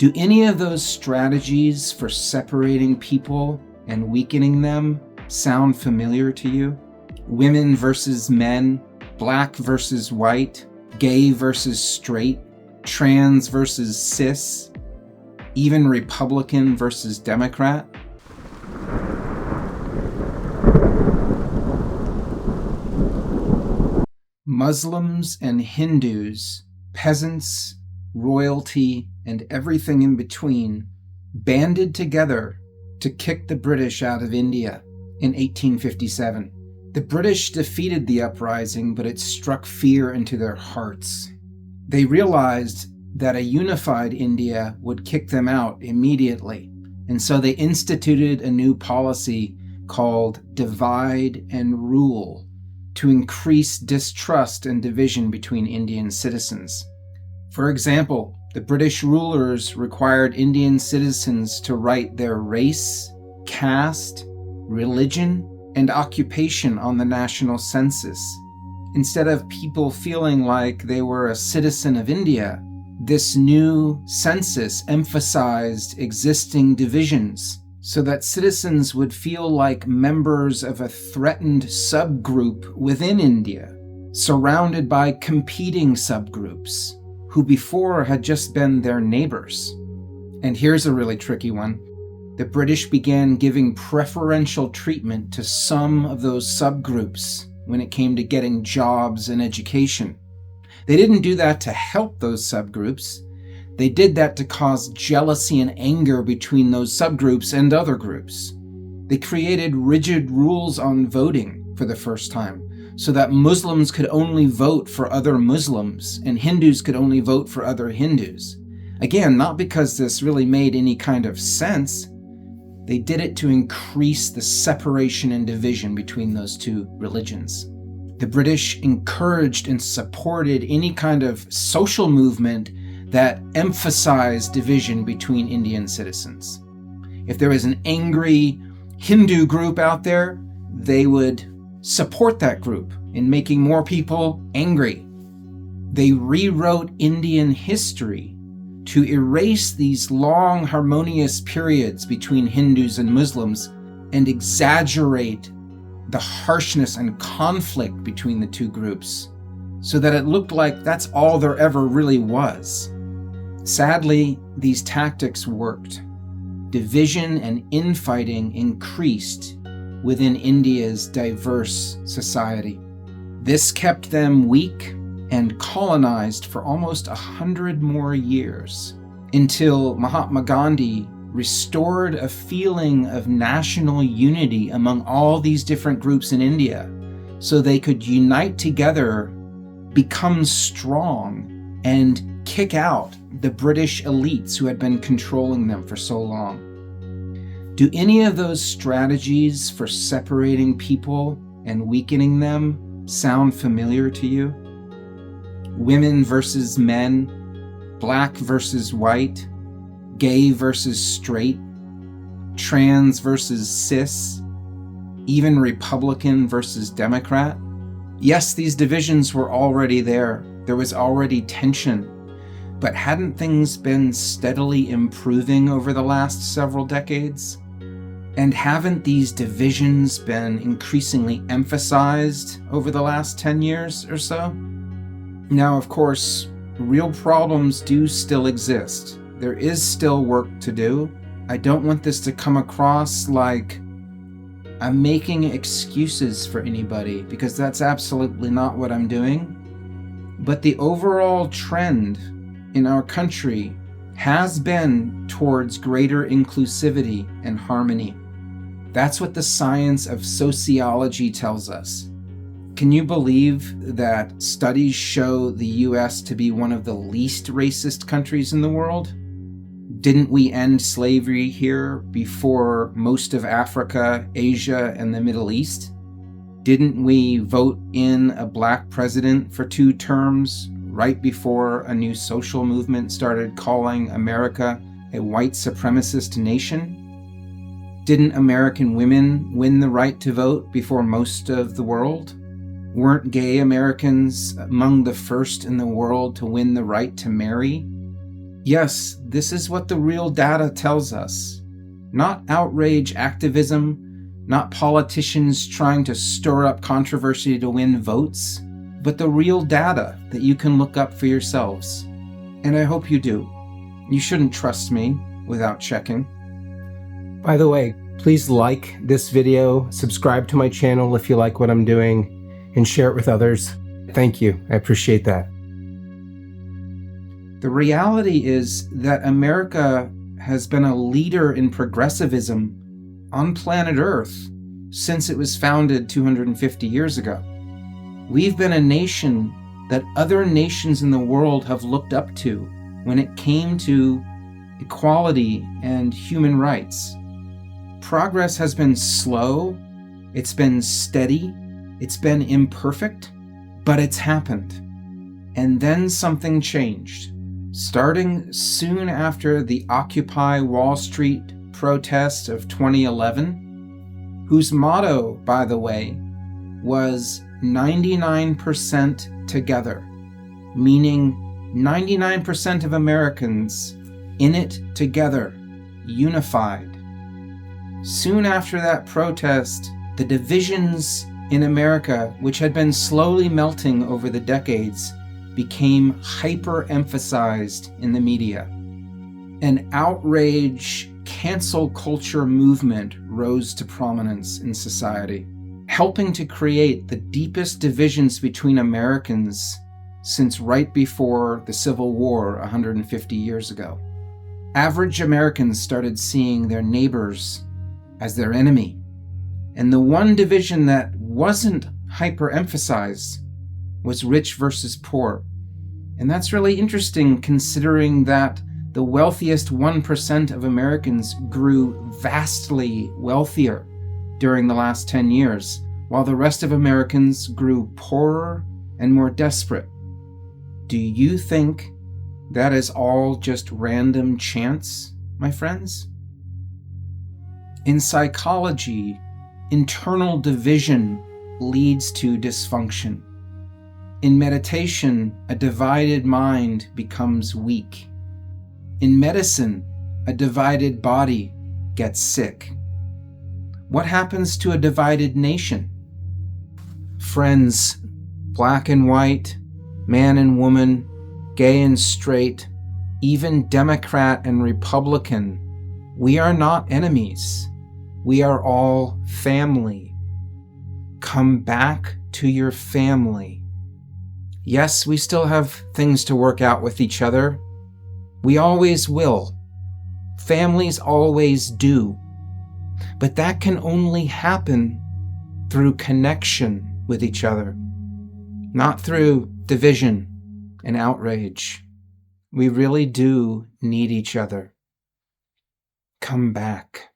Do any of those strategies for separating people and weakening them sound familiar to you? Women versus men, black versus white, gay versus straight, trans versus cis, even Republican versus Democrat? Muslims and Hindus, peasants, royalty, and everything in between banded together to kick the British out of India in 1857. The British defeated the uprising, but it struck fear into their hearts. They realized that a unified India would kick them out immediately, and so they instituted a new policy called divide and rule to increase distrust and division between Indian citizens. For example, the British rulers required Indian citizens to write their race, caste, religion, and occupation on the national census. Instead of people feeling like they were a citizen of India, this new census emphasized existing divisions so that citizens would feel like members of a threatened subgroup within India, surrounded by competing subgroups who before had just been their neighbors. And here's a really tricky one. The British began giving preferential treatment to some of those subgroups when it came to getting jobs and education. They didn't do that to help those subgroups. They did that to cause jealousy and anger between those subgroups and other groups. They created rigid rules on voting for the first time, so that Muslims could only vote for other Muslims and Hindus could only vote for other Hindus. Again, not because this really made any kind of sense. They did it to increase the separation and division between those two religions. The British encouraged and supported any kind of social movement that emphasized division between Indian citizens. If there was an angry Hindu group out there, they would support that group in making more people angry. They rewrote Indian history to erase these long, harmonious periods between Hindus and Muslims and exaggerate the harshness and conflict between the two groups so that it looked like that's all there ever really was. Sadly, these tactics worked. Division and infighting increased within India's diverse society. This kept them weak and colonized for almost 100 more years, until Mahatma Gandhi restored a feeling of national unity among all these different groups in India, so they could unite together, become strong, and kick out the British elites who had been controlling them for so long. Do any of those strategies for separating people and weakening them sound familiar to you? Women versus men, black versus white, gay versus straight, trans versus cis, even Republican versus Democrat? Yes, these divisions were already there. There was already tension. But hadn't things been steadily improving over the last several decades? And haven't these divisions been increasingly emphasized over the last 10 years or so? Now, of course, real problems do still exist. There is still work to do. I don't want this to come across like I'm making excuses for anybody, because that's absolutely not what I'm doing. But the overall trend in our country has been towards greater inclusivity and harmony. That's what the science of sociology tells us. Can you believe that studies show the US to be one of the least racist countries in the world? Didn't we end slavery here before most of Africa, Asia, and the Middle East? Didn't we vote in a black president for 2 terms right before a new social movement started calling America a white supremacist nation? Didn't American women win the right to vote before most of the world? Weren't gay Americans among the first in the world to win the right to marry? Yes, this is what the real data tells us. Not outrage activism, not politicians trying to stir up controversy to win votes, but the real data that you can look up for yourselves. And I hope you do. You shouldn't trust me without checking. By the way, please like this video, subscribe to my channel if you like what I'm doing, and share it with others. Thank you. I appreciate that. The reality is that America has been a leader in progressivism on planet Earth since it was founded 250 years ago. We've been a nation that other nations in the world have looked up to when it came to equality and human rights. Progress has been slow, it's been steady, it's been imperfect, but it's happened. And then something changed. Starting soon after the Occupy Wall Street protest of 2011, whose motto, by the way, was 99% together, meaning 99% of Americans in it together, unified. Soon after that protest, the divisions in America, which had been slowly melting over the decades, became hyper-emphasized in the media. An outrage, cancel culture movement rose to prominence in society, helping to create the deepest divisions between Americans since right before the Civil War 150 years ago. Average Americans started seeing their neighbors as their enemy, and the one division that wasn't hyper-emphasized was rich versus poor. And that's really interesting considering that the wealthiest 1% of Americans grew vastly wealthier during the last 10 years, while the rest of Americans grew poorer and more desperate. Do you think that is all just random chance, my friends? In psychology, internal division leads to dysfunction. In meditation, a divided mind becomes weak. In medicine, a divided body gets sick. What happens to a divided nation? Friends, black and white, man and woman, gay and straight, even Democrat and Republican, we are not enemies. We are all family. Come back to your family. Yes, we still have things to work out with each other. We always will. Families always do. But that can only happen through connection with each other, not through division and outrage. We really do need each other. Come back.